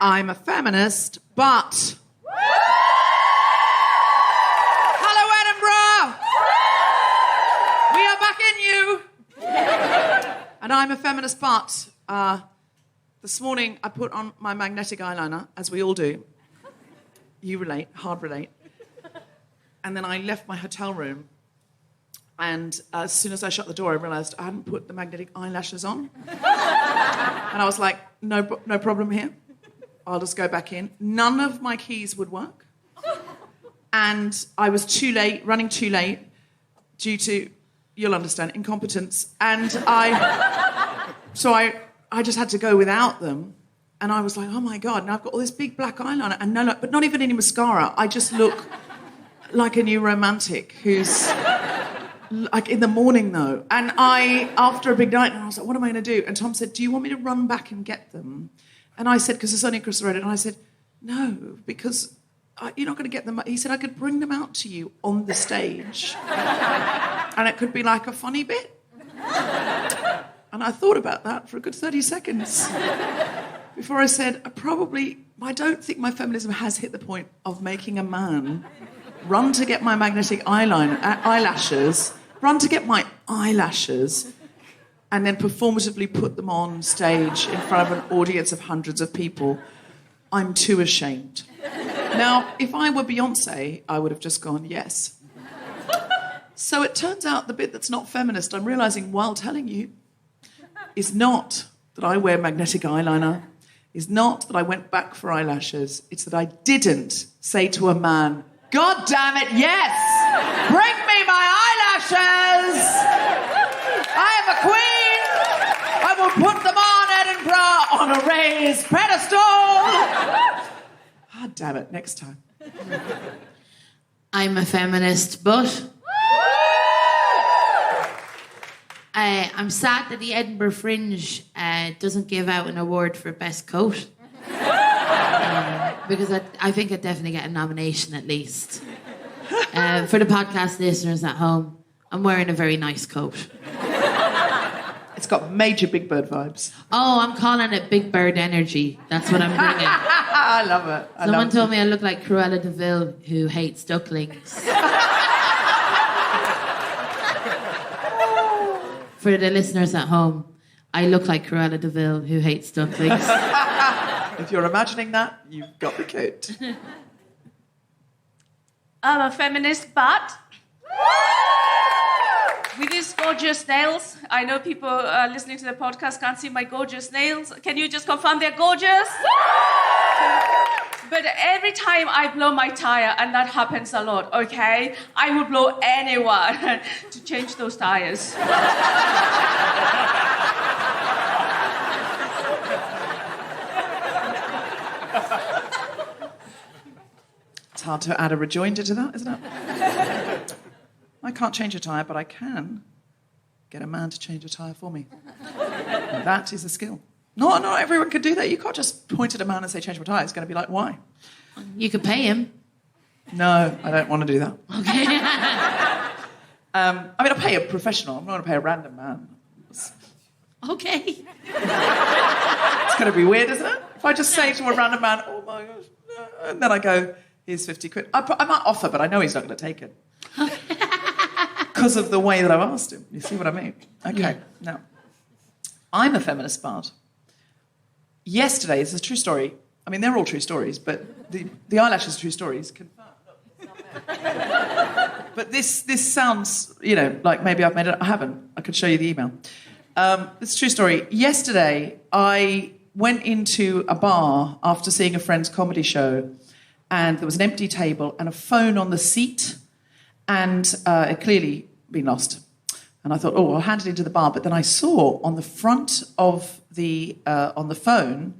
I'm a feminist, but... Hello, Edinburgh! We are back in you! And I'm a feminist, but... this morning I put on my magnetic eyeliner, as we all do. You relate, hard relate. And then I left my hotel room, and as soon as I shut the door, I realised I hadn't put the magnetic eyelashes on. And I was like, no problem here. I'll just go back in. None of my keys would work. And I was too late, running too late, due to, you'll understand, incompetence. And I just had to go without them. And I was like, oh my God, now I've got all this big black eyeliner and but not even any mascara. I just look like a new romantic who's like in the morning though. And after a big night, I was like, what am I going to do? And Tom said, do you want me to run back and get them? And I said, because it's only across the road. And I said, no, because you're not going to get them. He said, I could bring them out to you on the stage. And it could be like a funny bit. And I thought about that for a good 30 seconds before I said, I don't think my feminism has hit the point of making a man run to get my magnetic eyelashes, run to get my eyelashes, and then performatively put them on stage in front of an audience of hundreds of people. I'm too ashamed. Now, if I were Beyonce, I would have just gone, yes. So it turns out the bit that's not feminist, I'm realising while telling you, is not that I wear magnetic eyeliner, is not that I went back for eyelashes, it's that I didn't say to a man, God damn it, yes! Bring me my eyelashes! I am a queen! I will put them on Edinburgh on a raised pedestal! Ah, damn it, next time. I'm a feminist, but... I'm sad that the Edinburgh Fringe doesn't give out an award for best coat. Because I think I'd definitely get a nomination at least. For the podcast listeners at home, I'm wearing a very nice coat. It's got major Big Bird vibes. Oh, I'm calling it Big Bird energy. That's what I'm bringing. I love it. Someone told me I look like Cruella de Vil, who hates ducklings. For the listeners at home, I look like Cruella de Vil, who hates ducklings. If you're imagining that, you've got the coat. I'm a feminist, but with these gorgeous nails, I know people listening to the podcast can't see my gorgeous nails. Can you just confirm they're gorgeous? But every time I blow my tire, and that happens a lot, okay, I would blow anyone to change those tires. It's hard to add a rejoinder to that, isn't it? I can't change a tyre, but I can get a man to change a tyre for me. And that is a skill. Not everyone could do that. You can't just point at a man and say, change my tyre. It's going to be like, why? You could pay him. No, I don't want to do that. Okay. I'll pay a professional. I'm not going to pay a random man. Okay. It's going to be weird, isn't it? If I just say to a random man, oh my gosh, and then I go, here's 50 quid. I might offer, but I know he's not going to take it. Because of the way that I've asked him. You see what I mean? Okay, yeah. Now, I'm a feminist bard. Yesterday, this is a true story. I mean, they're all true stories, but the eyelashes true stories confirm. But this sounds, like maybe I've made it. I haven't. I could show you the email. It's a true story. Yesterday, I went into a bar after seeing a friend's comedy show, and there was an empty table and a phone on the seat, and it had clearly been lost. And I thought, I'll hand it into the bar. But then I saw on the front of on the phone,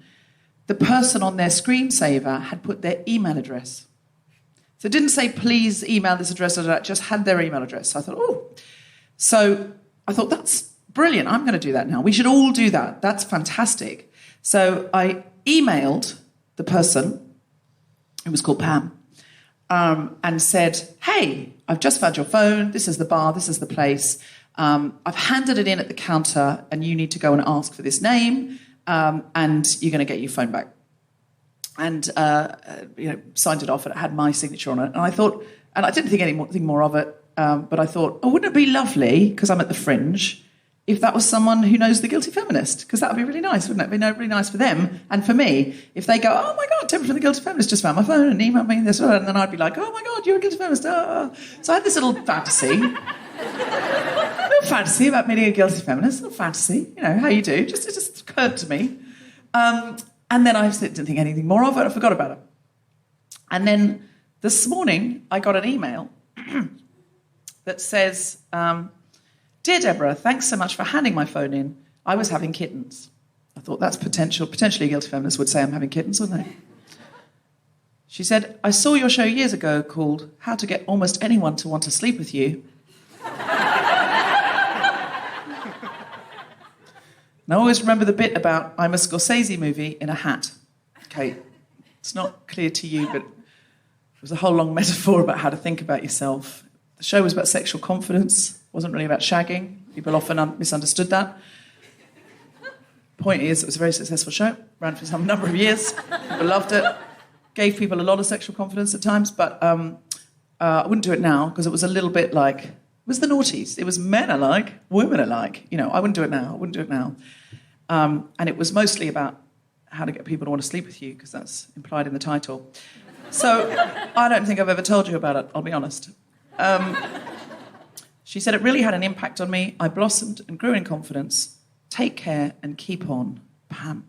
the person on their screensaver had put their email address. So it didn't say, please email this address, it just had their email address. So I thought, So I thought, that's brilliant. I'm going to do that now. We should all do that. That's fantastic. So I emailed the person, it was called Pam, and said, hey, I've just found your phone. This is the bar. This is the place. I've handed it in at the counter and you need to go and ask for this name and you're going to get your phone back. and signed it off, and it had my signature on it. And I thought, and I didn't think anything more of it, but I thought, oh, wouldn't it be lovely, because I'm at the Fringe, if that was someone who knows the Guilty Feminist? Because that would be really nice, wouldn't it? It'd be really nice for them and for me if they go, oh my God, Deborah from the Guilty Feminist just found my phone and emailed me this, and then I'd be like, oh my God, you're a Guilty Feminist. So I had this little fantasy. Fantasy about meeting a Guilty Feminist, little fantasy, how you do. It just occurred to me. And then I didn't think anything more of it. I forgot about it. And then this morning, I got an email that says, Dear Deborah, thanks so much for handing my phone in. I was having kittens. I thought that's potentially a Guilty Feminist would say I'm having kittens, wouldn't they? She said, I saw your show years ago called How to Get Almost Anyone to Want to Sleep With You. And I always remember the bit about I'm a Scorsese movie in a hat. Okay, it's not clear to you, but it was a whole long metaphor about how to think about yourself. The show was about sexual confidence. It wasn't really about shagging. People often misunderstood that. Point is, it was a very successful show. Ran for some number of years. People loved it. Gave people a lot of sexual confidence at times, but I wouldn't do it now because it was a little bit like, it was the noughties. It was men alike, women alike. I wouldn't do it now. And it was mostly about how to get people to want to sleep with you, because that's implied in the title. So I don't think I've ever told you about it, I'll be honest. She said, it really had an impact on me. I blossomed and grew in confidence. Take care and keep on, Pam.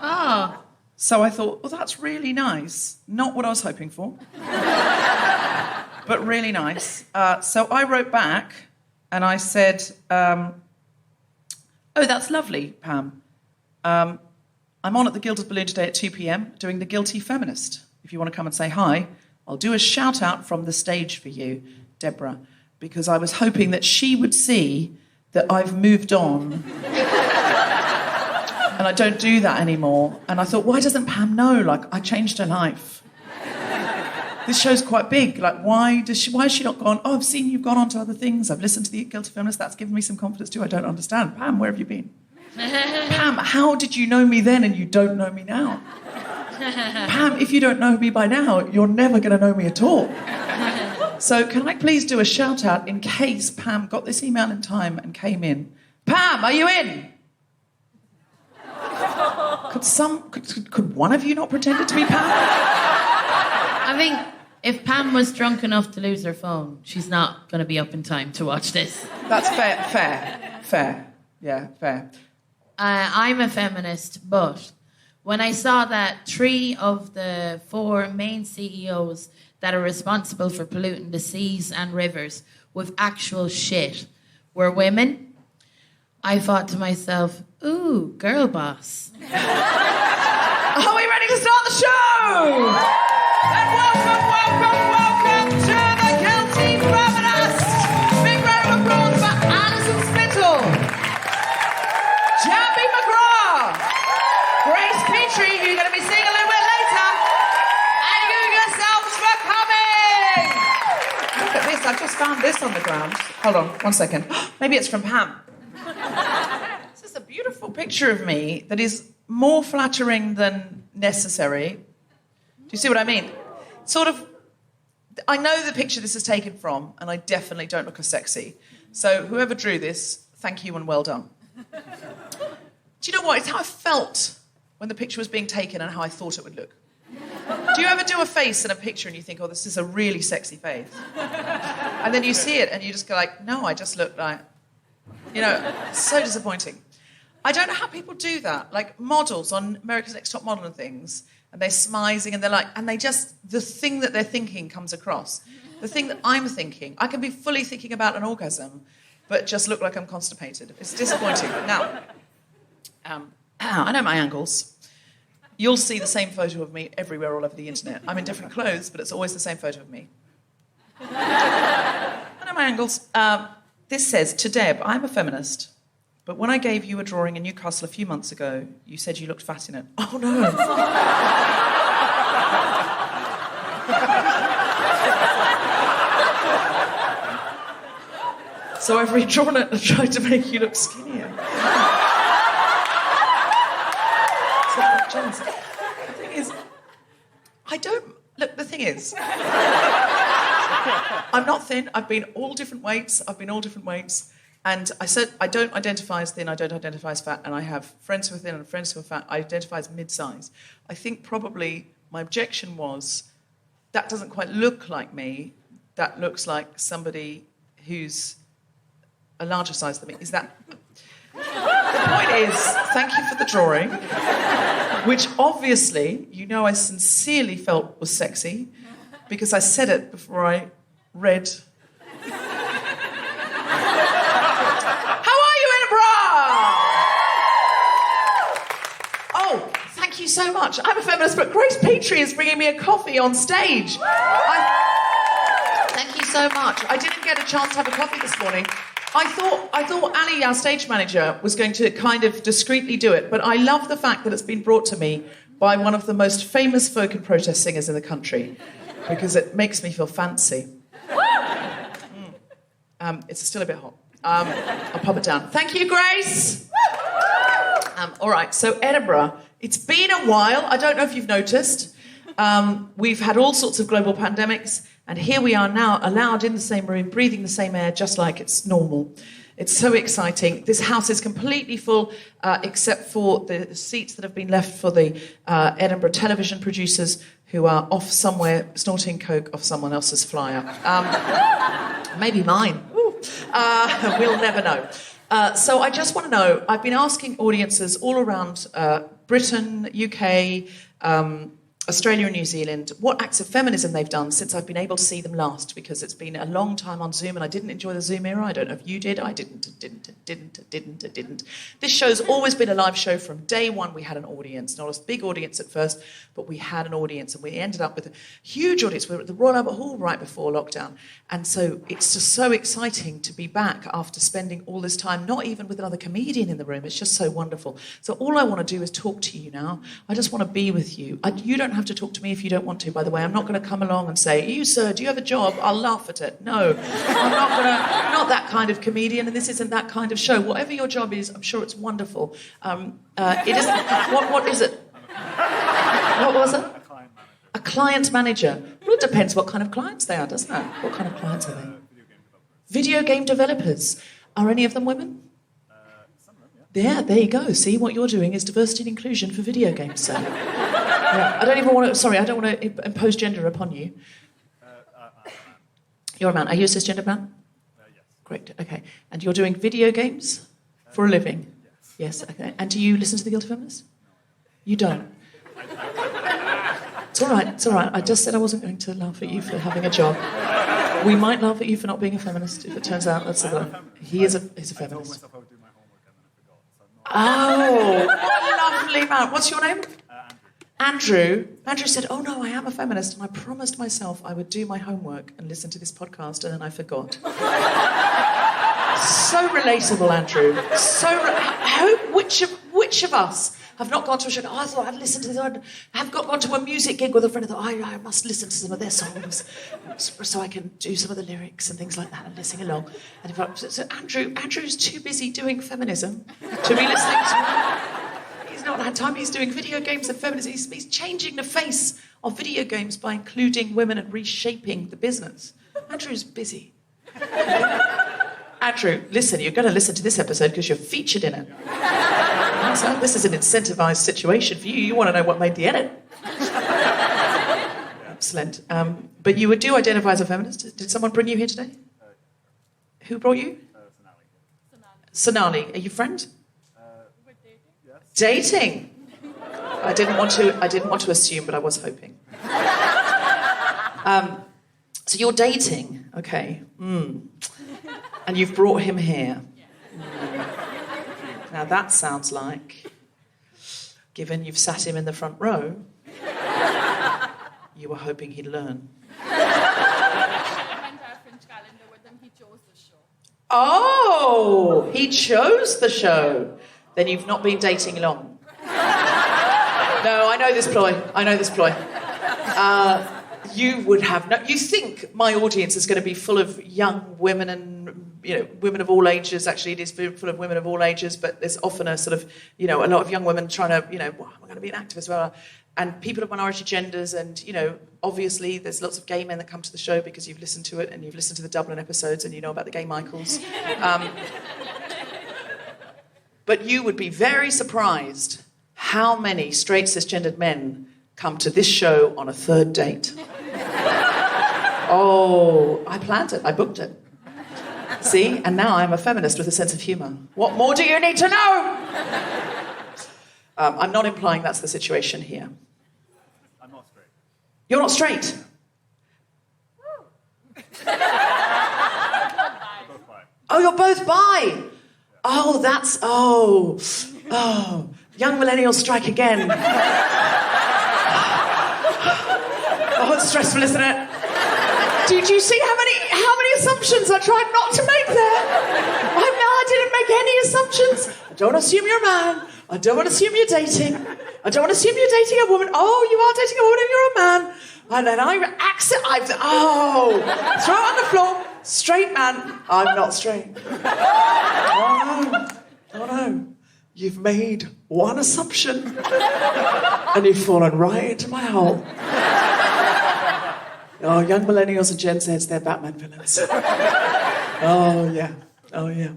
Oh. So I thought, well, that's really nice. Not what I was hoping for. But really nice. So I wrote back and I said, oh, that's lovely, Pam. I'm on at the Gilded Balloon today at 2 p.m. doing The Guilty Feminist. If you want to come and say hi, I'll do a shout-out from the stage for you, Deborah, because I was hoping that she would see that I've moved on and I don't do that anymore. And I thought, why doesn't Pam know? Like, I changed her life. This show's quite big. Like, why has she not gone, oh, I've seen you've gone on to other things. I've listened to The Guilty Feminist. That's given me some confidence too. I don't understand. Pam, where have you been? Pam, how did you know me then and you don't know me now? Pam, if you don't know me by now, you're never going to know me at all. So can I please do a shout-out in case Pam got this email in time and came in? Pam, are you in? Could one of you not pretend to be Pam? I think if Pam was drunk enough to lose her phone, she's not going to be up in time to watch this. That's fair. Yeah, fair. I'm a feminist, but when I saw that 3 of the 4 main CEOs that are responsible for polluting the seas and rivers with actual shit were women, I thought to myself, ooh, girl boss. Are we ready to start the show? And welcome to The Guilty Feminist. Big round of applause for Alison Spittle, Njambi McGrath, Grace Petrie, who you're going to be seeing a little bit later, and you yourselves for coming. Look at this, I've just found this on the ground. Hold on, 1 second. Maybe it's from Pam. This is a beautiful picture of me that is more flattering than necessary. Do you see what I mean? Sort of, I know the picture this is taken from, and I definitely don't look as sexy. So whoever drew this, thank you and well done. Do you know what? It's how I felt when the picture was being taken and how I thought it would look. Do you ever do a face in a picture and you think, oh, this is a really sexy face? And then you see it and you just go like, no, I just look like... so disappointing. I don't know how people do that. Like models on America's Next Top Model and things, and they're smizing and they're like, and they just, the thing that they're thinking comes across. The thing that I'm thinking, I can be fully thinking about an orgasm, but just look like I'm constipated. It's disappointing. Now, I know my angles. You'll see the same photo of me everywhere all over the internet. I'm in different clothes, but it's always the same photo of me. I know my angles. This says, to Deb, I'm a feminist, but when I gave you a drawing in Newcastle a few months ago, you said you looked fat in it. Oh, no. So I've redrawn it and tried to make you look skinnier. I think is, the thing is, I'm not thin. I've been all different weights. And I said, I don't identify as thin, I don't identify as fat, and I have friends who are thin and friends who are fat. I identify as mid-size. I think probably my objection was, that doesn't quite look like me. That looks like somebody who's a larger size than me. Is that... The point is, thank you for the drawing, which obviously, I sincerely felt was sexy, because I said it before I read... Thank you so much. I'm a feminist, but Grace Petrie is bringing me a coffee on stage. Thank you so much. I didn't get a chance to have a coffee this morning. I thought Ali, our stage manager, was going to kind of discreetly do it, but I love the fact that it's been brought to me by one of the most famous folk and protest singers in the country, because it makes me feel fancy. It's still a bit hot. I'll pop it down. Thank you, Grace. All right, so Edinburgh. It's been a while. I don't know if you've noticed. We've had all sorts of global pandemics, and here we are now, allowed in the same room, breathing the same air, just like it's normal. It's so exciting. This house is completely full, except for the seats that have been left for the Edinburgh television producers who are off somewhere snorting coke off someone else's flyer. Maybe mine. We'll never know. So I just want to know, I've been asking audiences all around Britain, UK, Australia and New Zealand, what acts of feminism they've done since I've been able to see them last, because it's been a long time on Zoom and I didn't enjoy the Zoom era. I don't know if you did. I didn't. This show's always been a live show from day one. We had an audience, not a big audience at first, but we had an audience, and we ended up with a huge audience. We were at the Royal Albert Hall right before lockdown. And so it's just so exciting to be back after spending all this time, not even with another comedian in the room. It's just so wonderful. So all I want to do is talk to you now. I just want to be with you. You don't have to talk to me if you don't want to, by the way. I'm not going to come along and say, you, sir, do you have a job? I'll laugh at it. No, I'm not that kind of comedian, and this isn't that kind of show. Whatever your job is, I'm sure it's wonderful. It isn't... What is it? What was it? A client manager. Well, it depends what kind of clients they are, doesn't it? What kind of clients are they? Video game developers. Are any of them women? Some of them, yeah. Yeah, there you go. See, what you're doing is diversity and inclusion for video games, sir. Yeah. I don't want to impose gender upon you. You're a man. Are you a cisgender man? Yes. Great, okay. And you're doing video games for a living? Yes. Yes, okay. And do you listen to The Guilty Feminist? You don't? It's all right. I just said I wasn't going to laugh at you for having a job. We might laugh at you for not being a feminist if it turns out that's he's a feminist. I told myself I would do my homework and then I forgot. So Oh, what a lovely man. What's your name? Andrew said, oh no, I am a feminist, and I promised myself I would do my homework and listen to this podcast, and then I forgot. So relatable, Andrew. Which of us have not gone to a show? Oh, I thought I'd listen to this. I have gone to a music gig with a friend. I thought I must listen to some of their songs so I can do some of the lyrics and things like that and sing along. And so Andrew's too busy doing feminism to be listening to. He's not had time. He's doing video games and feminism. He's changing the face of video games by including women and reshaping the business. Andrew's busy. Andrew, listen, you're going to listen to this episode because you're featured in it. So this is an incentivized situation for you. You want to know what made the edit. Excellent. But you do identify as a feminist. Did someone bring you here today? Who brought you? Sonali. Are you friends? Dating. I didn't want to assume, but I was hoping. So you're dating, okay? And you've brought him here. Now that sounds like, given you've sat him in the front row, you were hoping he'd learn. Oh, he chose the show. Then you've not been dating long. No, I know this ploy. You would have no... You think my audience is going to be full of young women and women of all ages. Actually, it is full of women of all ages, but there's often a sort of, a lot of young women trying to, well, I'm going to be an activist, well, and people of minority genders, and, obviously there's lots of gay men that come to the show because you've listened to it and you've listened to the Dublin episodes and you know about the gay Michaels. But you would be very surprised how many straight cisgendered men come to this show on a third date. Oh, I planned it. I booked it. See? And now I'm a feminist with a sense of humour. What more do you need to know? I'm not implying that's the situation here. I'm not straight. You're not straight? We're both bi. Oh, you're both bi? Oh, that's... Oh. Young millennials strike again. Oh, it's stressful, isn't it? Did you see how many assumptions I tried not to make there? I didn't make any assumptions. I don't assume you're a man. I don't want to assume you're dating. I don't want to assume you're dating a woman. Oh, you are dating a woman if you're a man. And then throw it on the floor. Straight man. I'm not straight. Oh no. You've made one assumption and you've fallen right into my hole. Oh, young millennials and Gen Zs, they're Batman villains. Oh, yeah.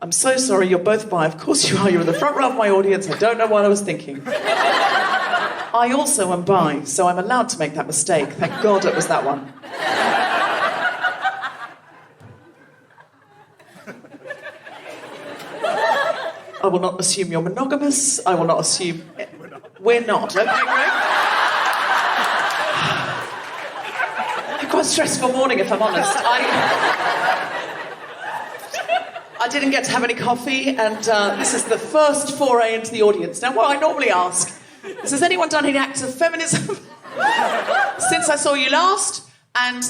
I'm so sorry, you're both bi. Of course you are. You're in the front row of my audience. I don't know what I was thinking. I also am bi, so I'm allowed to make that mistake. Thank God it was that one. I will not assume you're monogamous. I will not assume... We're not. Okay, great. Quite a stressful morning, if I'm honest. I didn't get to have any coffee, and this is the first foray into the audience. Now, what I normally ask is, has anyone done any acts of feminism since I saw you last? And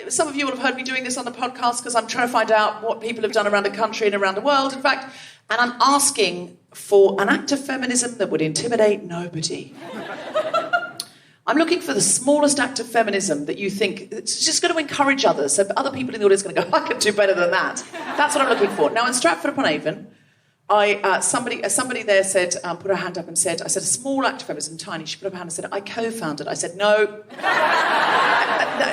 some of you will have heard me doing this on the podcast because I'm trying to find out what people have done around the country and around the world, in fact. And I'm asking for an act of feminism that would intimidate nobody. I'm looking for the smallest act of feminism that you think it's just going to encourage others, so other people in the audience are going to go, I can do better than that. That's what I'm looking for. Now, in Stratford-upon-Avon, somebody there said, put her hand up and said, I said, a small act of feminism, tiny. She put up her hand and said, I co-founded. I said, no.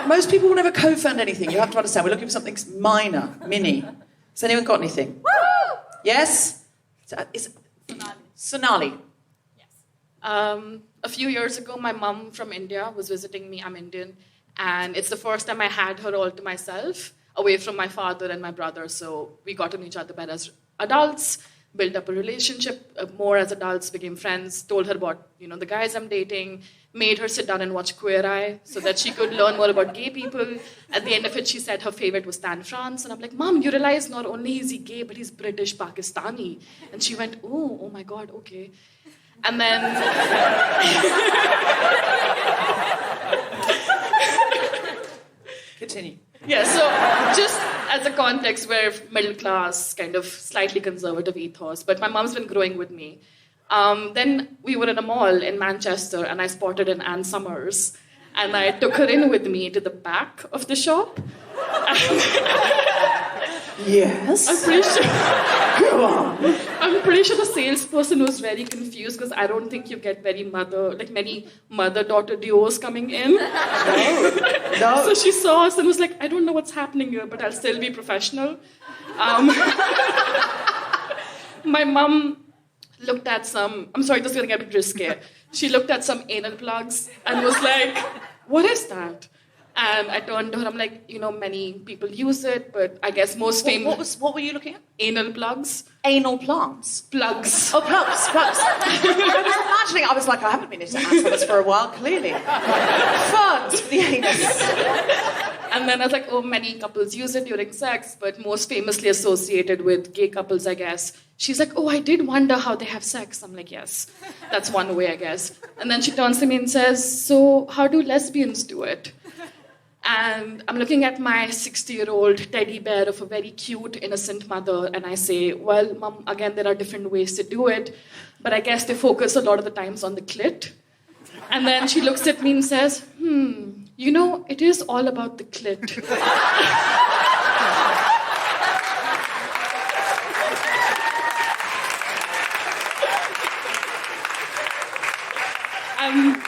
Most people will never co-found anything. You have to understand, we're looking for something minor, mini. Has anyone got anything? Woo! Yes? Sonali. A few years ago, my mum from India was visiting me. I'm Indian. And it's the first time I had her all to myself, away from my father and my brother. So we got to know each other better as adults, built up a relationship more as adults, became friends, told her about, the guys I'm dating, made her sit down and watch Queer Eye so that she could learn more about gay people. At the end of it, she said her favorite was Stan France. And I'm like, Mom, you realize not only is he gay, but he's British, Pakistani. And she went, oh my God, okay. And then... Continue. Yeah, so just as a context, we're middle class, kind of slightly conservative ethos, but my mom's been growing with me. Then we were in a mall in Manchester, and I spotted an Ann Summers, and I took her in with me to the back of the shop. Yes. I'm pretty sure... Go on. I'm pretty sure the salesperson was very confused because I don't think you get many mother-daughter duos coming in. No. So she saw us and was like, I don't know what's happening here, but I'll still be professional. My mum looked at some... I'm sorry, this is going to get a bit risky. She looked at some anal plugs and was like, what is that? And I turned to her, I'm like, many people use it, but I guess most famous... What were you looking at? Anal plugs. Anal plants? Plugs. Oh, plugs. I was imagining, I was like, I haven't been into Ann for a while, clearly. Fun for the anus. And then I was like, many couples use it during sex, but most famously associated with gay couples, I guess. She's like, I did wonder how they have sex. I'm like, yes, that's one way, I guess. And then she turns to me and says, so how do lesbians do it? And I'm looking at my 60-year-old teddy bear of a very cute, innocent mother, and I say, well, Mum, again, there are different ways to do it, but I guess they focus a lot of the times on the clit. And then she looks at me and says, it is all about the clit. And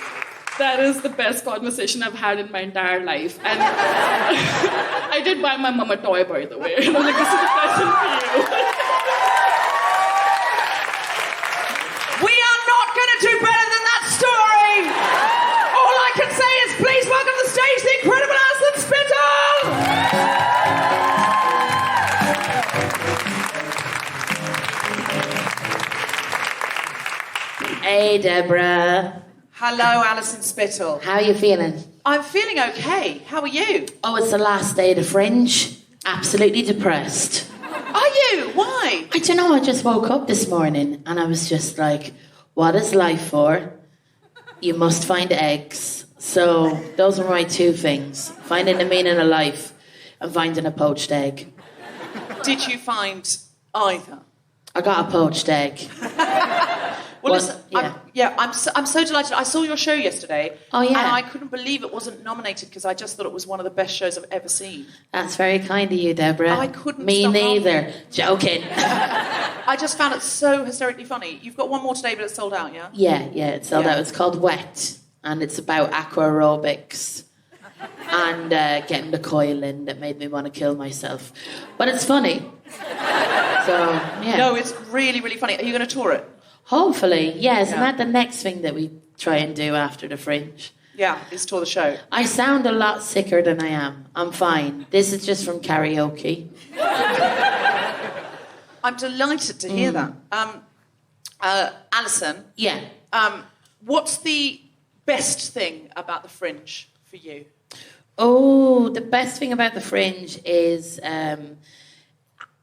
that is the best conversation I've had in my entire life. And I did buy my mum a toy, by the way. And I was like, this is a present for you. We are not going to do better than that story. All I can say is please welcome to the stage the incredible Alison Spittle. Hey, Deborah. Hello, Alison Spittle. How are you feeling? I'm feeling okay. How are you? Oh, it's the last day of the Fringe. Absolutely depressed. Are you? Why? I don't know, I just woke up this morning and I was just like, what is life for? You must find eggs. So those are my two things. Finding the meaning of life and finding a poached egg. Did you find either? I got a poached egg. Well, Well, listen, I'm so delighted. I saw your show yesterday. Oh, yeah. And I couldn't believe it wasn't nominated because I just thought it was one of the best shows I've ever seen. That's very kind of you, Deborah. I couldn't Me stop neither. Joking. I just found it so hysterically funny. You've got one more today, but it's sold out, yeah? Yeah, it's sold out. It's called Wet, and it's about aqua aerobics and getting the coil in that made me want to kill myself. But it's funny. So, yeah. No, it's really, really funny. Are you going to tour it? Hopefully, yeah. Isn't that the next thing that we try and do after the Fringe? Yeah, it's tour the show. I sound a lot sicker than I am. I'm fine. This is just from karaoke. I'm delighted to hear that. Alison, Yeah. what's the best thing about the Fringe for you? Oh, the best thing about the Fringe is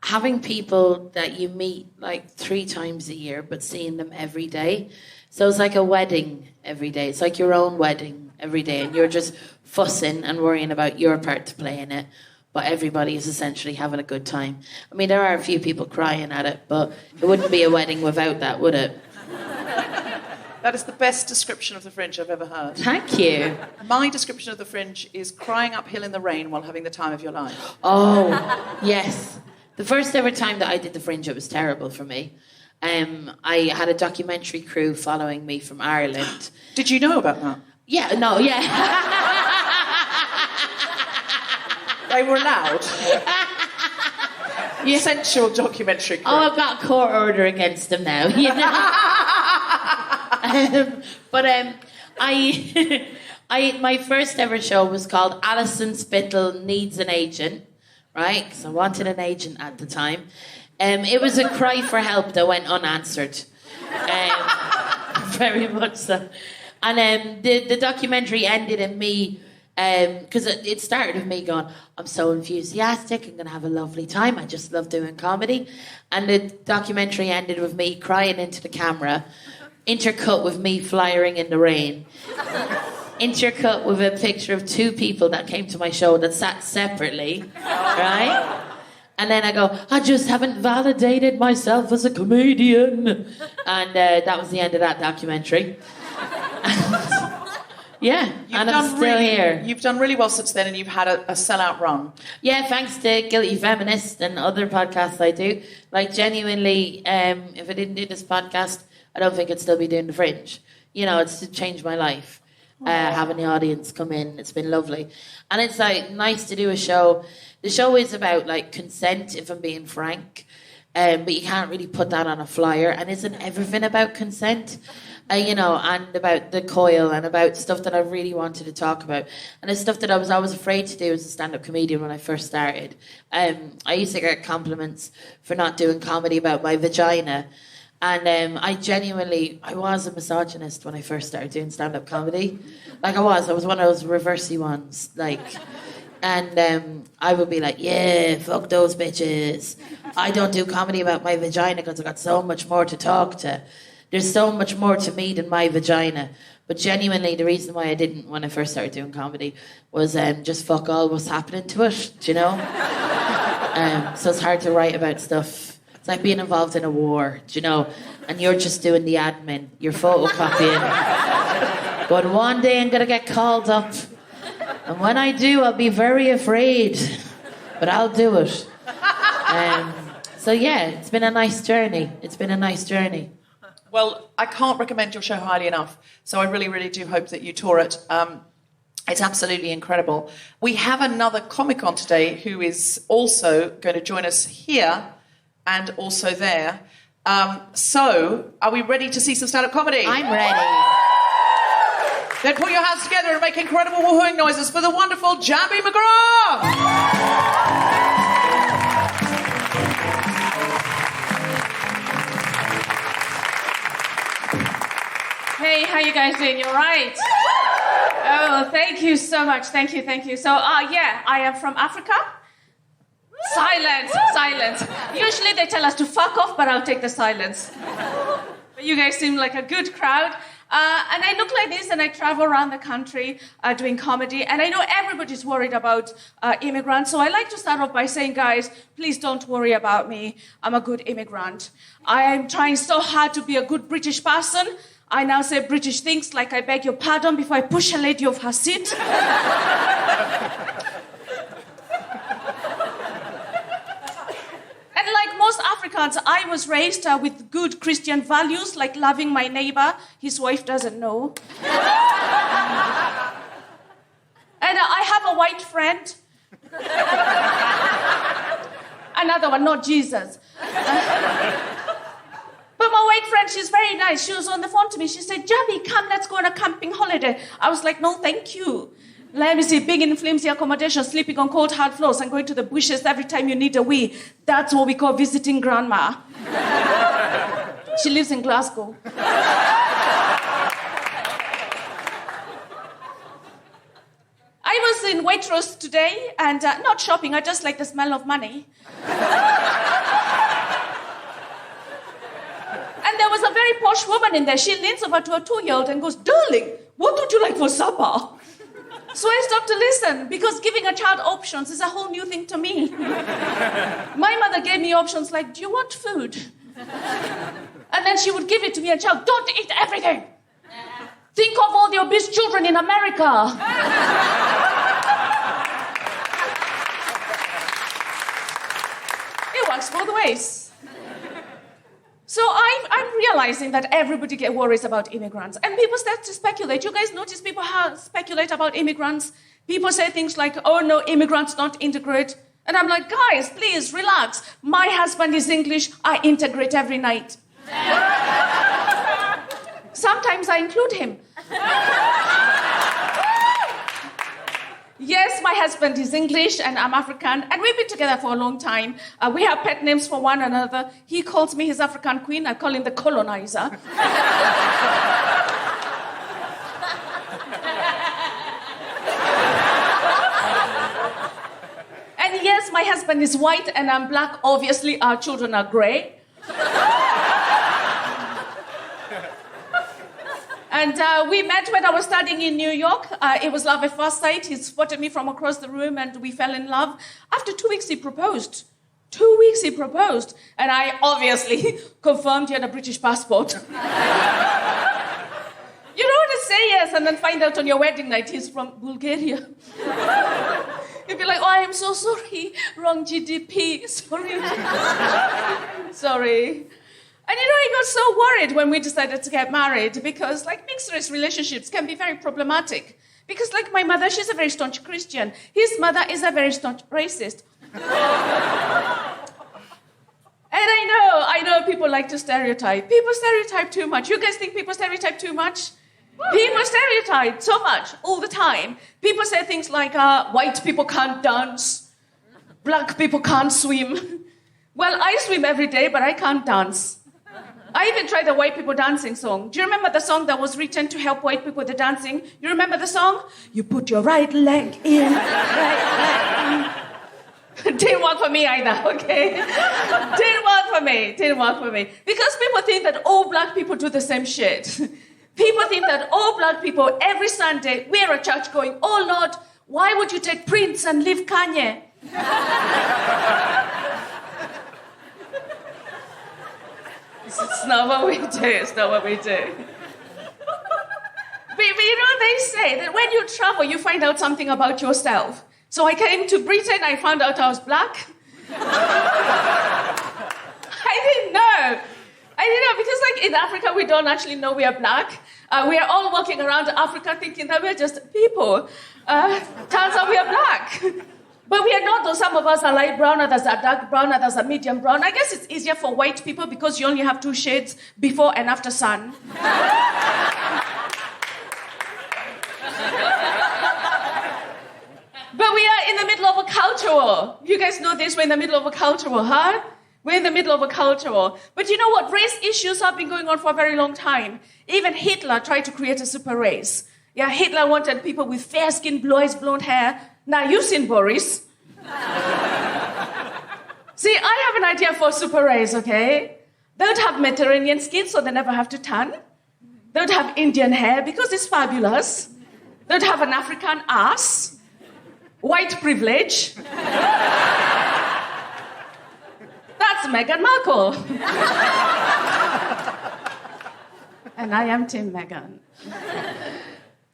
having people that you meet like 3 times a year, but seeing them every day. So it's like a wedding every day. It's like your own wedding every day, and you're just fussing and worrying about your part to play in it. But everybody is essentially having a good time. I mean, there are a few people crying at it, but it wouldn't be a wedding without that, would it? That is the best description of the Fringe I've ever heard. Thank you. My description of the Fringe is crying uphill in the rain while having the time of your life. Oh, yes. The first ever time that I did the Fringe, it was terrible for me. I had a documentary crew following me from Ireland. Did you know about that? Yeah, no, yeah. They were allowed. Essential documentary crew. Oh, I've got a court order against them now, you know. My first ever show was called Alison Spittle Needs an Agent, right? Because I wanted an agent at the time. It was a cry for help that went unanswered. Very much so. And the documentary ended in me, because it started with me going, I'm so enthusiastic, I'm going to have a lovely time, I just love doing comedy. And the documentary ended with me crying into the camera, intercut with me flying in the rain, intercut with a picture of 2 people that came to my show that sat separately, right? And then I go, I just haven't validated myself as a comedian. And that was the end of that documentary. Yeah, and I'm still here. You've done really well since then, and you've had a sellout run. Yeah, thanks to Guilty Feminist and other podcasts I do. Like, genuinely, if I didn't do this podcast, I don't think I'd still be doing the Fringe. You know, it's changed my life. Having the audience come in, it's been lovely. And it's, like, nice to do a show. The show is about, like, consent, if I'm being frank. But you can't really put that on a flyer. And isn't everything about consent? You know, and about the coil and about stuff that I really wanted to talk about. And it's stuff that I was always afraid to do as a stand-up comedian when I first started. I used to get compliments for not doing comedy about my vagina. And I was a misogynist when I first started doing stand-up comedy. Like, I was one of those reversey ones. Like, and I would be like, yeah, fuck those bitches. I don't do comedy about my vagina because I've got so much more to talk to. There's so much more to me than my vagina. But genuinely, the reason why I didn't when I first started doing comedy was just fuck all what's happening to it, do you know? So it's hard to write about stuff. It's like being involved in a war, do you know? And you're just doing the admin. You're photocopying. But one day I'm going to get called up. And when I do, I'll be very afraid. But I'll do it. So yeah, it's been a nice journey. Well, I can't recommend your show highly enough. So I really, really do hope that you tour it. It's absolutely incredible. We have another comic on today who is also going to join us here and also there. So, are we ready to see some stand-up comedy? I'm ready. Then put your hands together and make incredible woohooing noises for the wonderful Njambi McGrath! Hey, how you guys doing? You all right? Oh, thank you so much. Thank you. So, yeah, I am from Africa. Silence. Usually they tell us to fuck off, but I'll take the silence. But you guys seem like a good crowd. And I look like this, and I travel around the country doing comedy. And I know everybody's worried about immigrants, so I like to start off by saying, guys, please don't worry about me. I'm a good immigrant. I am trying so hard to be a good British person. I now say British things like I beg your pardon before I push a lady off her seat. And like most Africans, I was raised with good Christian values, like loving my neighbor. His wife doesn't know. And I have a white friend. Another one, not Jesus. But my white friend, she's very nice. She was on the phone to me. She said, Njambi, come, let's go on a camping holiday. I was like, no, thank you. Let me see, big and flimsy accommodation, sleeping on cold, hard floors, and going to the bushes every time you need a wee. That's what we call visiting grandma. She lives in Glasgow. I was in Waitrose today, and not shopping, I just like the smell of money. And there was a very posh woman in there. She leans over to a 2-year-old and goes, darling, what would you like for supper? So I stopped to listen, because giving a child options is a whole new thing to me. My mother gave me options like, do you want food? And then she would give it to me and shout, don't eat everything. Think of all the obese children in America. It works both ways. So I'm realizing that everybody gets worries about immigrants. And people start to speculate. You guys notice people speculate about immigrants? People say things like, oh no, immigrants don't integrate. And I'm like, guys, please, relax. My husband is English. I integrate every night. Sometimes I include him. Yes, my husband is English and I'm African, and we've been together for a long time. We have pet names for one another. He calls me his African queen. I call him the colonizer. And yes, my husband is white and I'm black. Obviously, our children are grey. And we met when I was studying in New York. It was love at first sight. He spotted me from across the room and we fell in love. After 2 weeks, he proposed. 2 weeks, he proposed. And I obviously confirmed he had a British passport. You don't want to say yes and then find out on your wedding night he's from Bulgaria. You'd be like, oh, I am so sorry. Wrong GDP. Sorry. Sorry. And you know, I got so worried when we decided to get married because, like, mixed-race relationships can be very problematic. Because, like, my mother, she's a very staunch Christian. His mother is a very staunch racist. And I know people like to stereotype. People stereotype too much. You guys think people stereotype too much? People stereotype so much, all the time. People say things like, white people can't dance. Black people can't swim. Well, I swim every day, but I can't dance. I even tried the white people dancing song. Do you remember the song that was written to help white people with the dancing? You remember the song? You put your right leg in, right leg in. Didn't work for me either, okay? Didn't work for me. Because people think that all black people do the same shit. People think that all black people every Sunday we're at church going, oh Lord, why would you take Prince and leave Kanye? It's not what we do. It's not what we do. But you know, they say that when you travel, you find out something about yourself. So I came to Britain, I found out I was black. I didn't know. Because like in Africa, we don't actually know we are black. We are all walking around Africa thinking that we're just people. Turns out we are black. But we are not, though. Some of us are light brown, others are dark brown, others are medium brown. I guess it's easier for white people because you only have 2 shades, before and after sun. But we are in the middle of a culture war. You guys know this, we're in the middle of a culture war, huh? We're in the middle of a culture war. But you know what? Race issues have been going on for a very long time. Even Hitler tried to create a super race. Yeah, Hitler wanted people with fair skin, blue eyes, blonde hair. Now, you've seen Boris. See, I have an idea for a super race, okay? They would have Mediterranean skin, so they never have to tan. They would have Indian hair, because it's fabulous. They would have an African ass. White privilege. That's Meghan Markle. And I am Team Meghan.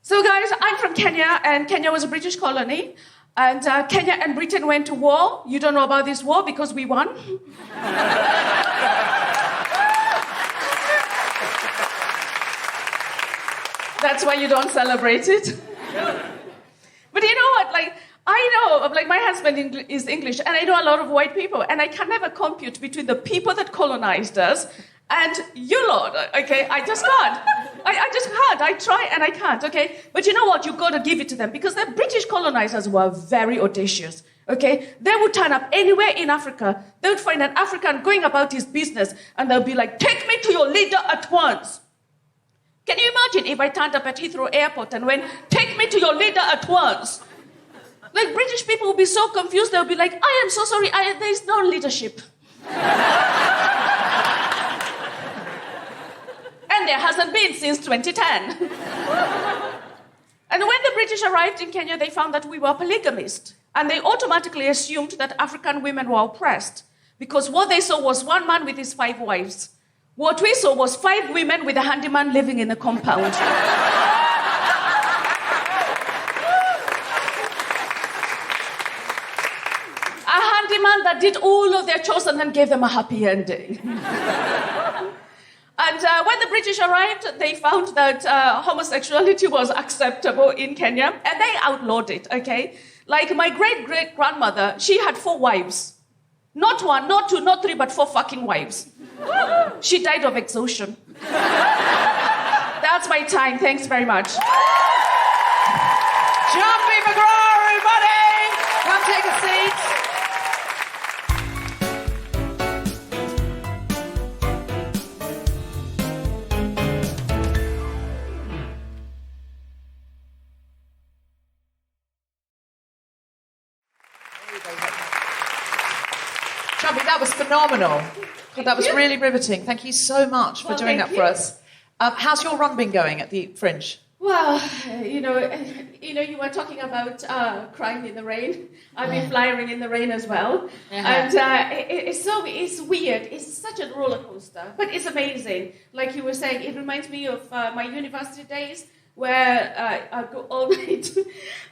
So guys, I'm from Kenya, and Kenya was a British colony. And Kenya and Britain went to war. You don't know about this war because we won. That's why you don't celebrate it. But you know what, I know, my husband is English, and I know a lot of white people, and I can never compute between the people that colonized us and you lot, okay? I just can't. I just can't. I try and I can't, okay? But you know what? You've got to give it to them, because the British colonizers were very audacious, okay? They would turn up anywhere in Africa. They would find an African going about his business, and they'll be like, take me to your leader at once. Can you imagine if I turned up at Heathrow Airport and went, take me to your leader at once? Like, British people would be so confused, they'll be like, I am so sorry, there is no leadership. And there hasn't been since 2010. And when the British arrived in Kenya, they found that we were polygamists. And they automatically assumed that African women were oppressed, because what they saw was one man with his 5 wives. What we saw was 5 women with a handyman living in a compound. A handyman that did all of their chores and then gave them a happy ending. And when the British arrived, they found that homosexuality was acceptable in Kenya, and they outlawed it, okay? Like, my great-great-grandmother, she had 4 wives. Not 1, not 2, not 3, but 4 fucking wives. She died of exhaustion. That's my time. Thanks very much. Njambi, McGrath, everybody! Come take a seat. Njambi, that was phenomenal. That was really riveting. Thank you so much for doing that for us. How's your run been going at the Fringe? Well, you were talking about crying in the rain. I've been flying in the rain as well. And it's weird. It's such a roller coaster, but it's amazing. Like you were saying, it reminds me of my university days, where I go all night.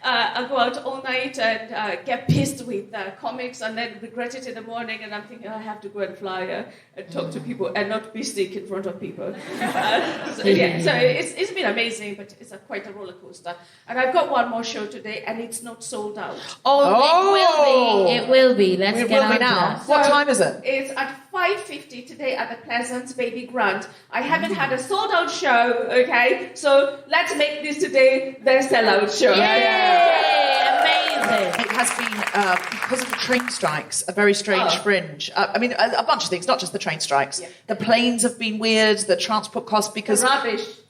I go out all night and get pissed with comics, and then regret it in the morning. And I'm thinking, I have to go and fly and talk to people and not be sick in front of people. So it's been amazing, but it's quite a roller coaster. And I've got one more show today, and it's not sold out. Oh, it will be. Let's get on now. that. What time is it? It's at 5:50 today at the Pleasance Baby Grant. I haven't had a sold-out show, okay? So let's make this today their sellout show. Yay! Amazing. It has been, because of the train strikes, a very strange Fringe. I mean, a bunch of things, not just the train strikes. Yeah. The planes have been weird, the transport costs, because...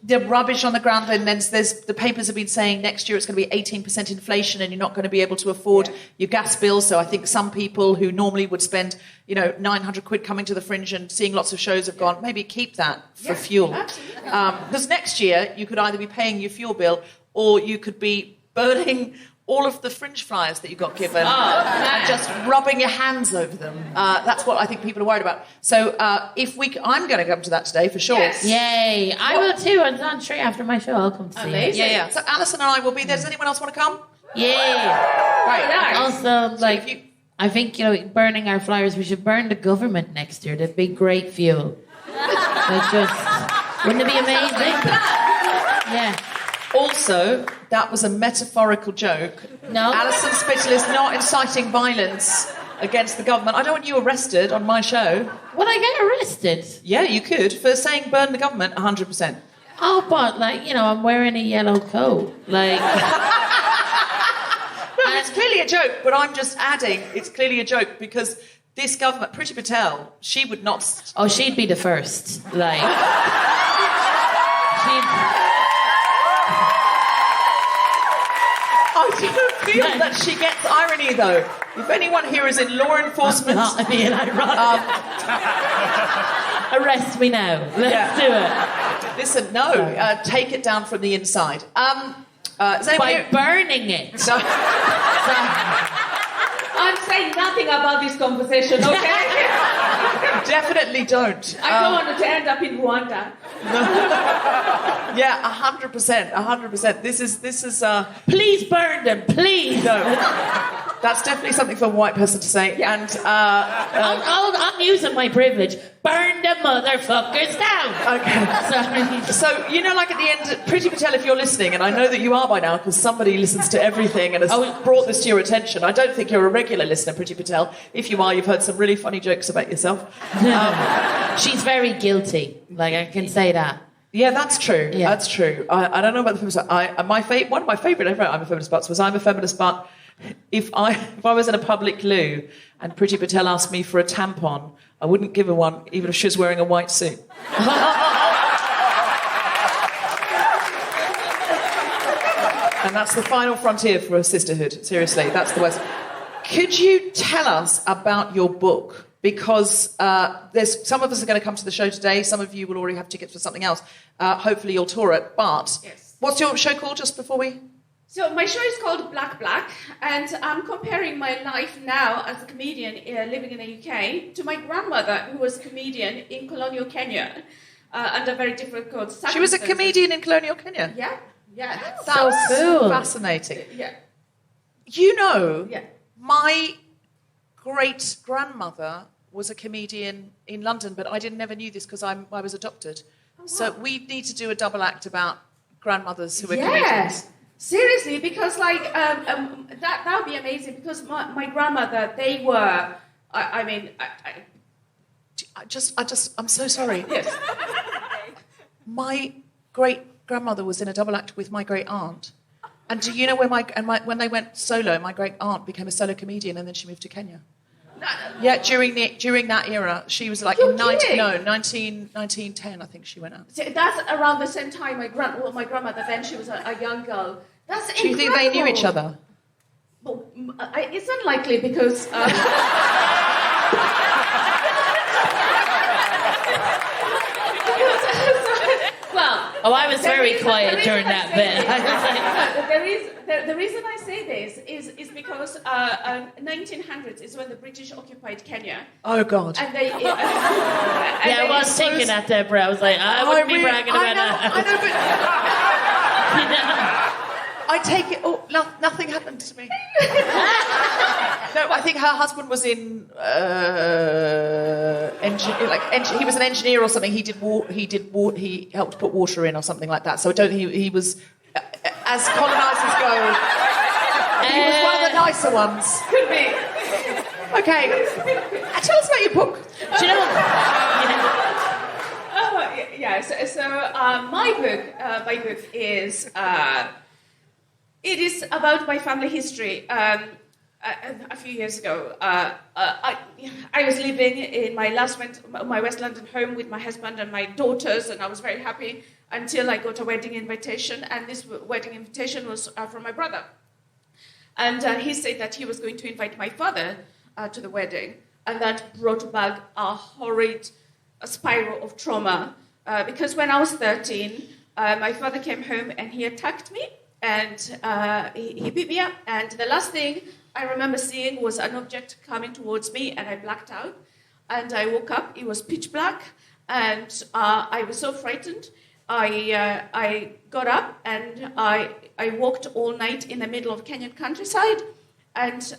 The rubbish on the ground, and then the papers have been saying next year it's going to be 18% inflation and you're not going to be able to afford your gas bill. So I think some people who normally would spend, 900 quid coming to the Fringe and seeing lots of shows have gone, maybe keep that for fuel. Because next year you could either be paying your fuel bill or you could be burning all of the Fringe flyers that you got given and just rubbing your hands over them. That's what I think people are worried about. So I'm going to come to that today for sure. Yes. Yay! I will too. I'm straight after my show. I'll come to see you. Yeah. So Alison and I will be there. Does anyone else want to come? Yeah. Right. Nice. Also, I think burning our flyers. We should burn the government next year. That'd be great fuel. Wouldn't it be amazing? Yeah. Also, that was a metaphorical joke. No. Alison Spittle is not inciting violence against the government. I don't want you arrested on my show. Would I get arrested? Yeah, you could for saying burn the government 100%. Oh, but I'm wearing a yellow coat. No, it's clearly a joke, but I'm just adding it's clearly a joke because this government, Priti Patel, she would not... Oh, she'd be the first. I do feel that she gets irony, though. If anyone here is in law enforcement... Arrest me now. Let's do it. Listen, no. Take it down from the inside. By burning it. So... I'm saying nothing about this conversation, okay? Definitely don't. I don't want to end up in Rwanda. Yeah, 100%. This is. Please burn them, please. No, that's definitely something for a white person to say. Yeah. And I'm using my privilege. Burn the motherfuckers down. Okay. Sorry. So at the end, Priti Patel, if you're listening, and I know that you are by now because somebody listens to everything and has brought this to your attention. I don't think you're a regular listener, Priti Patel. If you are, you've heard some really funny jokes about yourself. She's very guilty. I can say that. Yeah, that's true. Yeah. That's true. I don't know about the feminist. One of my favourite I'm a feminist butts was I'm a feminist butt. If I was in a public loo and Priti Patel asked me for a tampon, I wouldn't give her one, even if she was wearing a white suit. And that's the final frontier for a sisterhood. Seriously, that's the worst. Could you tell us about your book? Because there's some of us are going to come to the show today. Some of you will already have tickets for something else. Hopefully you'll tour it. But yes. What's your show called, just before we... So my show is called Black, and I'm comparing my life now as a comedian living in the UK to my grandmother, who was a comedian in colonial Kenya under very difficult circumstances. She was a comedian in colonial Kenya? Yeah. That's so cool. Fascinating. Yeah. My great-grandmother was a comedian in London, but I never knew this because I was adopted. Oh, wow. So we need to do a double act about grandmothers who are comedians. Seriously, because that would be amazing. Because my grandmother, they were. I'm so sorry. Yes. My great grandmother was in a double act with my great aunt, and do you know when they went solo, my great aunt became a solo comedian, and then she moved to Kenya. Yeah, during that era, she was like in 1910, I think she went out. So that's around the same time my grandmother. Then she was a young girl. That's incredible. Do you think they knew each other? Well, it's unlikely because. I was very quiet during that bit. The reason I say this is because 1900s is when the British occupied Kenya. Oh God! And they. I was thinking that, Deborah. I was like, I wouldn't be bragging about that. I know, but I take it. Oh, nothing happened to me. No, I think her husband was in he was an engineer or something. He helped put water in or something like that. So I don't think he was, as colonisers go, he was one of the nicer ones. Could be. Okay, tell us about your book. Do you know? So my book is it is about my family history. A few years ago, I was living in my West London home with my husband and my daughters, and I was very happy until I got a wedding invitation, and this wedding invitation was from my brother. And he said that he was going to invite my father to the wedding, and that brought back a horrid spiral of trauma, because when I was 13, my father came home and he attacked me, and he beat me up, and the last thing I remember seeing was an object coming towards me, and I blacked out. And I woke up. It was pitch black, and I was so frightened. I got up and I walked all night in the middle of Kenyan countryside, and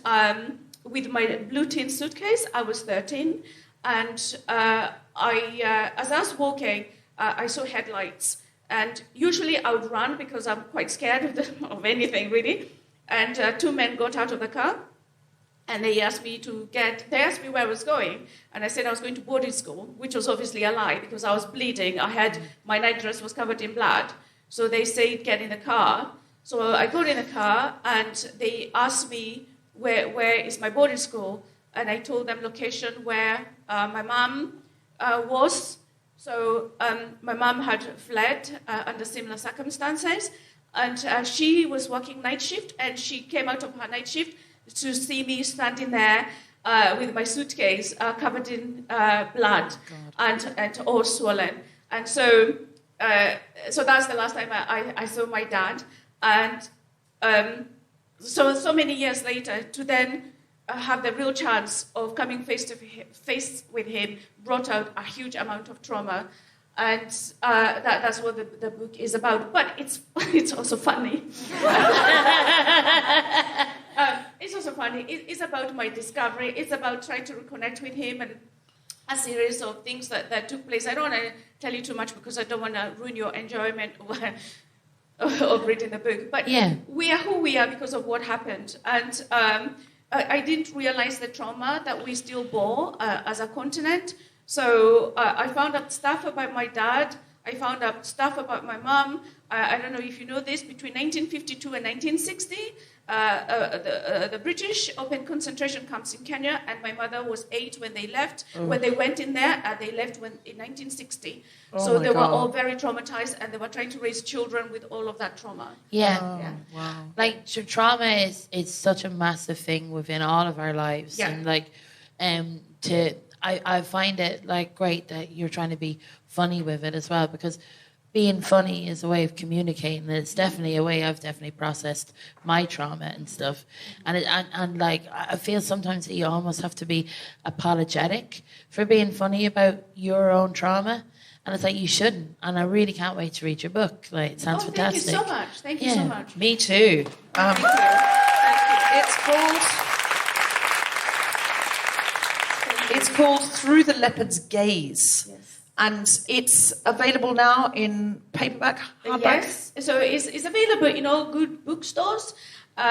with my blue tin suitcase. I was 13, and as I was walking, I saw headlights. And usually I would run because I'm quite scared of anything, really. And 2 men got out of the car, and they asked me where I was going. And I said I was going to boarding school, which was obviously a lie because I was bleeding. My night dress was covered in blood. So they said, get in the car. So I got in the car, and they asked me, where is my boarding school? And I told them location where my mum was. So my mum had fled under similar circumstances, and she was working night shift, and she came out of her night shift to see me standing there with my suitcase covered in blood and all swollen. And so that's the last time I saw my dad. And so many years later, to then have the real chance of coming face to face with him brought out a huge amount of trauma. And that's what the book is about. But it's also funny. It's also funny. It's about my discovery. It's about trying to reconnect with him and a series of things that took place. I don't want to tell you too much because I don't want to ruin your enjoyment of reading the book. But we are who we are because of what happened. And I didn't realize the trauma that we still bore as a continent. So I found out stuff about my dad. I found out stuff about my mom. I don't know if you know this, between 1952 and 1960, the British opened concentration camps in Kenya, and my mother was 8 when they left. When they went in there, they left in 1960. So they were all very traumatized, and they were trying to raise children with all of that trauma. Yeah. Wow. Like, trauma is such a massive thing within all of our lives. Yeah. And, like, I find it, like, great that you're trying to be funny with it as well, because being funny is a way of communicating. It's definitely a way I've definitely processed my trauma and stuff. And like, I feel sometimes that you almost have to be apologetic for being funny about your own trauma. And it's like, you shouldn't. And I really can't wait to read your book. Like, it sounds fantastic. Thank you so much. Thank you so much. Me too. Thank you. It's called Through the Leopard's Gaze. Yes. And it's available now in paperback, hardback? Yes. So it's available in all good bookstores. Do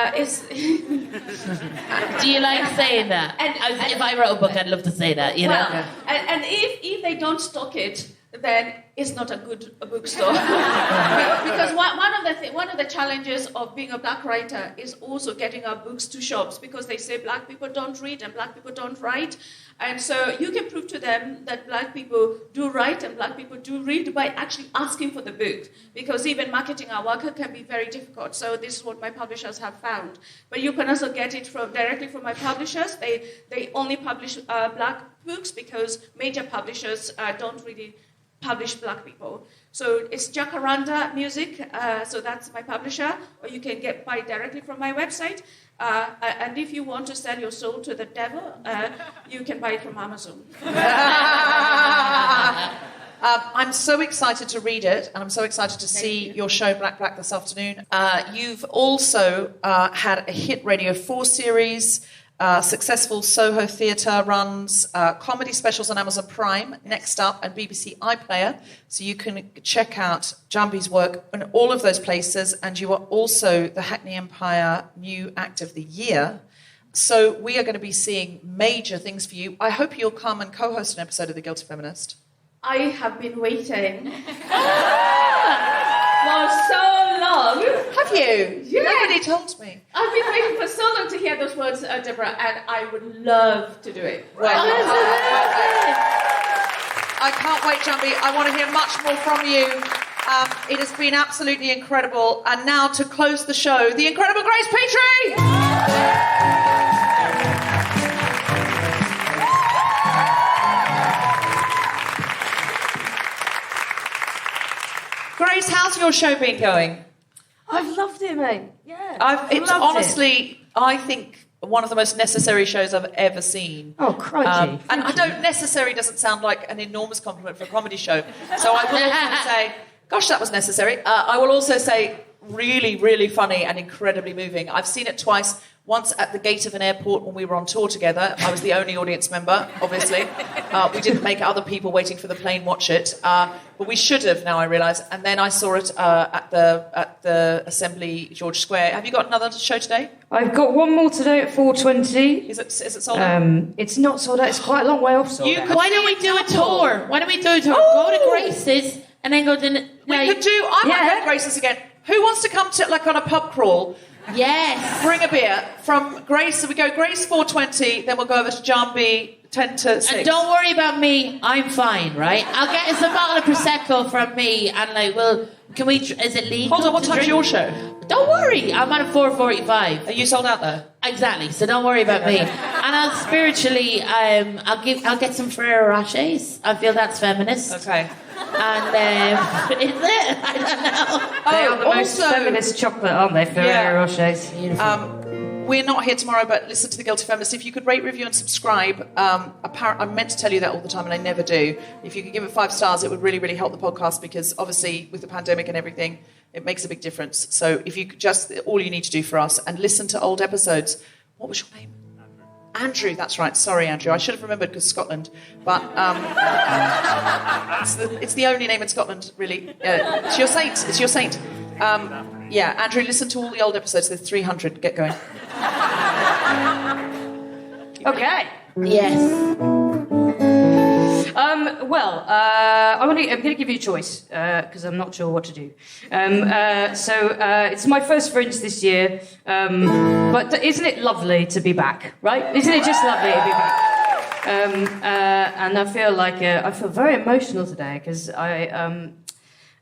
you like saying that? And if I wrote a book, I'd love to say that, you know? And if they don't stock it, then it's not a good bookstore. Because one of the challenges of being a black writer is also getting our books to shops, because they say black people don't read and black people don't write. And so you can prove to them that black people do write and black people do read by actually asking for the book, because even marketing our work can be very difficult. So this is what my publishers have found. But you can also get it directly from my publishers. They only publish black books because major publishers don't really publish black people. So it's Jacaranda Music, so that's my publisher, or you can buy directly from my website. And if you want to sell your soul to the devil, you can buy it from Amazon. I'm so excited to read it, and I'm so excited to see your show Black Black this afternoon. You've also had a hit Radio 4 series, successful Soho Theatre runs, comedy specials on Amazon Prime, Next Up, and BBC iPlayer. So you can check out Njambi's work in all of those places. And you are also the Hackney Empire New Act of the Year. So we are going to be seeing major things for you. I hope you'll come and co-host an episode of The Guilty Feminist. I have been waiting for so long. Have you? Yeah. Nobody told me. I've been waiting for so long to hear those words, Deborah, and I would love to do it. Well, I can't wait, Njambi. I want to hear much more from you. It has been absolutely incredible. And now to close the show, the incredible Grace Petrie! Grace, how's your show been going? I've loved it, mate. Yeah. It's honestly, I think, one of the most necessary shows I've ever seen. Oh, crikey. And I don't necessary doesn't sound like an enormous compliment for a comedy show. So I will also say, gosh, that was necessary. I will also say really, really funny and incredibly moving. I've seen it twice. once at the gate of an airport when we were on tour together. I was the only audience member, obviously. We didn't make other people waiting for the plane watch it, but we should have, now I realise. And then I saw it at the Assembly, George Square. Have you got another show today? I've got one more today at 4:20. Is it sold out? It's not sold out. It's quite a long way off sold out. Why don't we do a tour? Why don't we do a tour? Go to Grace's and then go to... We could do... I might go to Grace's again. Who wants to come to, like, on a pub crawl? Yes. Bring a beer. From Grace, so we go Grace 4:20, then we'll go over to Njambi 10 to 6. And don't worry about me. I'm fine, right? I'll get us a bottle of Prosecco from me and, like, can we... Is it legal? Hold on, what time's your show? Don't worry. I'm at a 4:45. Are you sold out there? Exactly, so don't worry about me. And I'll spiritually... I'll get some Ferrero Rochers. I feel that's feminist. Okay. And is it? I don't know. They are the most feminist chocolate, aren't they? Ferrero Rochers. We're not here tomorrow, but listen to The Guilty Feminist. If you could rate, review and subscribe. I'm meant to tell you that all the time and I never do. If you could give it 5 stars, it would really, really help the podcast because obviously with the pandemic and everything, it makes a big difference. So if you could all you need to do for us and listen to old episodes. What was your name? Andrew, that's right. Sorry, Andrew. I should have remembered because Scotland. But it's the only name in Scotland, really. It's your saint. It's your saint. Andrew, listen to all the old episodes. There's 300. Get going. Okay. Yes. I'm going to give you a choice because I'm not sure what to do. It's my first Fringe this year, but isn't it lovely to be back? Right? Isn't it just lovely to be back? And I feel very emotional today because I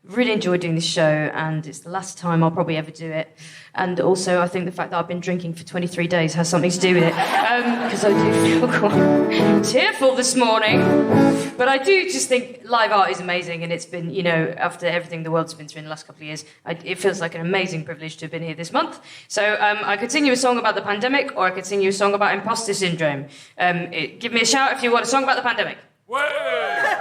really enjoyed doing this show, and it's the last time I'll probably ever do it. And also, I think the fact that I've been drinking for 23 days has something to do with it, because I do feel quite tearful this morning. But I do just think live art is amazing, and it's been, after everything the world's been through in the last couple of years, it feels like an amazing privilege to have been here this month. So I could sing you a song about the pandemic, or I could sing you a song about imposter syndrome. Give me a shout if you want a song about the pandemic. Yeah.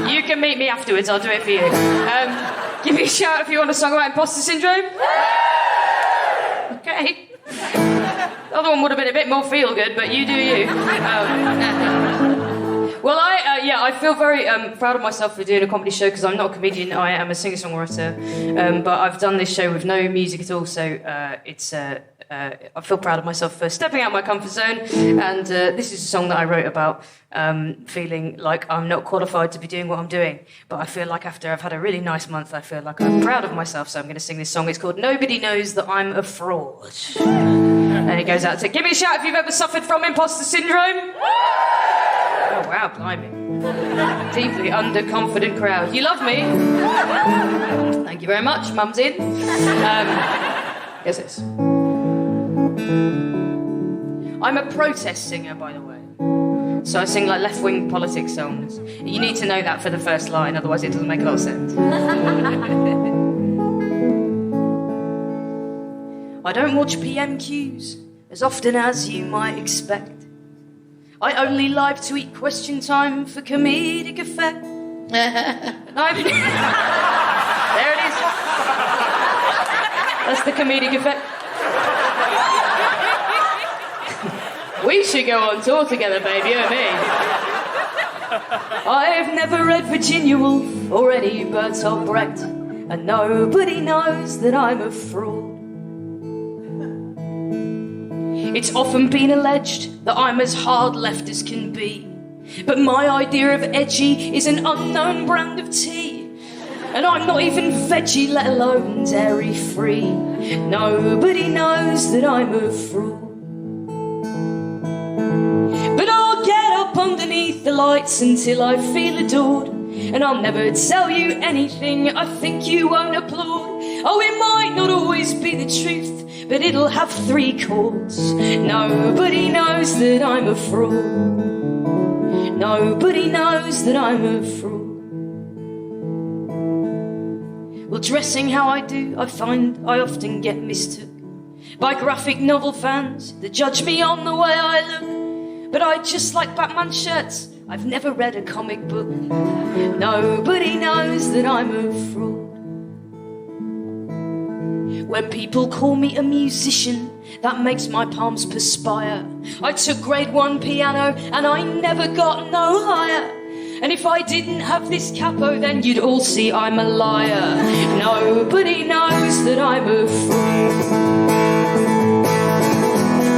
You can meet me afterwards, I'll do it for you. Give me a shout if you want a song about imposter syndrome. Okay. The other one would have been a bit more feel good, but you do you. I feel very proud of myself for doing a comedy show because I'm not a comedian, I am a singer-songwriter. But I've done this show with no music at all, so I feel proud of myself for stepping out of my comfort zone. And this is a song that I wrote about feeling like I'm not qualified to be doing what I'm doing. But I feel like after I've had a really nice month, I feel like I'm proud of myself, so I'm going to sing this song. It's called Nobody Knows That I'm a Fraud. And it goes out to, give me a shout if you've ever suffered from imposter syndrome. Oh, wow, blimey. Deeply underconfident crowd. You love me? Thank you very much. Mum's in. Yes, it is. I'm a protest singer, by the way. So I sing like left-wing politics songs. You need to know that for the first line, otherwise it doesn't make a lot of sense. I don't watch PMQs as often as you might expect. I only live tweet question time for comedic effect. There it is. That's the comedic effect. We should go on tour together, baby, you and me. I've never read Virginia Woolf or any Bertolt Brecht, and nobody knows that I'm a fraud. It's often been alleged that I'm as hard left as can be, but my idea of edgy is an unknown brand of tea, and I'm not even veggie, let alone dairy-free. Nobody knows that I'm a fraud. But I'll get up underneath the lights until I feel adored, and I'll never tell you anything I think you won't applaud. Oh, it might not always be the truth, but it'll have 3 chords. Nobody knows that I'm a fraud. Nobody knows that I'm a fraud. Well, dressing how I do, I find I often get mistook by graphic novel fans that judge me on the way I look. But I just like Batman shirts, I've never read a comic book. Nobody knows that I'm a fraud. When people call me a musician, that makes my palms perspire. I took grade 1 piano and I never got no higher. And if I didn't have this capo, then you'd all see I'm a liar. Nobody knows that I'm a fool.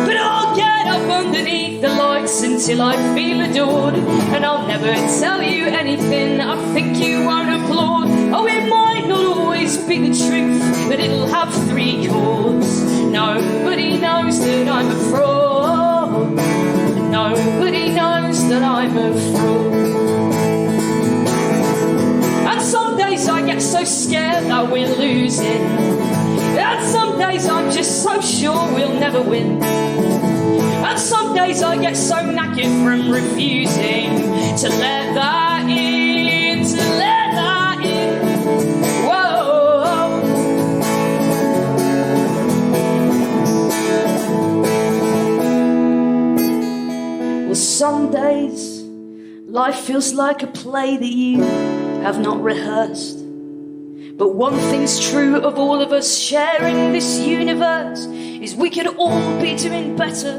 But I'll get up underneath the lights until I feel adored. And I'll never tell you anything I think you won't applaud. Oh, it might not always be the truth, but it'll have 3 chords. Nobody knows that I'm a fraud. Nobody knows that I'm a fraud. And some days I get so scared that we're losing. And some days I'm just so sure we'll never win. And some days I get so knackered from refusing to let that in, to let that in. Whoa. Well, some days life feels like a play that you have not rehearsed. But one thing's true of all of us sharing this universe is we could all be doing better,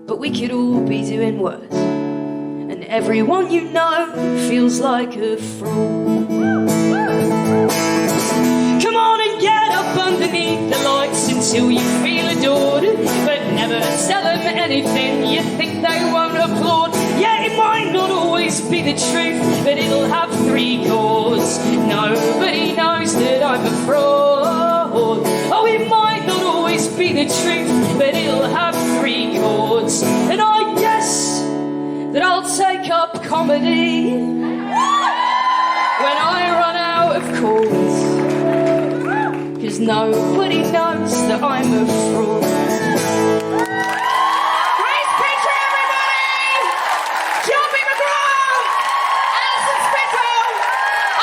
but we could all be doing worse. And everyone you know feels like a fraud. Come on and get up underneath the lights until you feel adored, but never tell them anything you think they won't applaud. Yeah, it might not always be the truth, but it'll have 3 chords. Nobody knows that I'm a fraud. Oh, it might not always be the truth, but it'll have 3 chords. And I guess that I'll take up comedy when I run out of chords. 'Cause nobody knows that I'm a fraud. Njambi, McGrath, Alison, Spittle.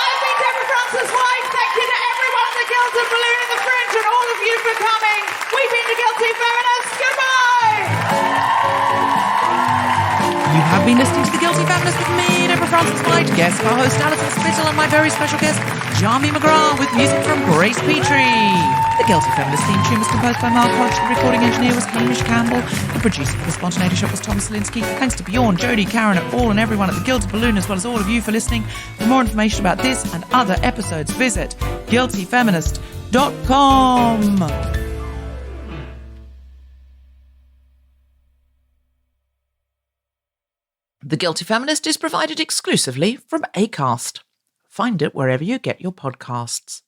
I've been Deborah Francis White. Thank you to everyone at the Gilded Balloon and the Fringe and all of you for coming. We've been the Guilty Feminists. Goodbye. You have been listening to the Guilty Feminist with me, Deborah Francis White, guest co-host Alison Spittle, and my very special guest, Njambi McGrath, with music from Grace Petrie. The Guilty Feminist theme tune was composed by Mark Hodge, the recording engineer was Hamish Campbell, the producer for the Spontaneity Shop was Thomas Selinsky. Thanks to Bjorn, Jodie, Karen, and all and everyone at the Gilded Balloon, as well as all of you for listening. For more information about this and other episodes, visit guiltyfeminist.com. The Guilty Feminist is provided exclusively from Acast. Find it wherever you get your podcasts.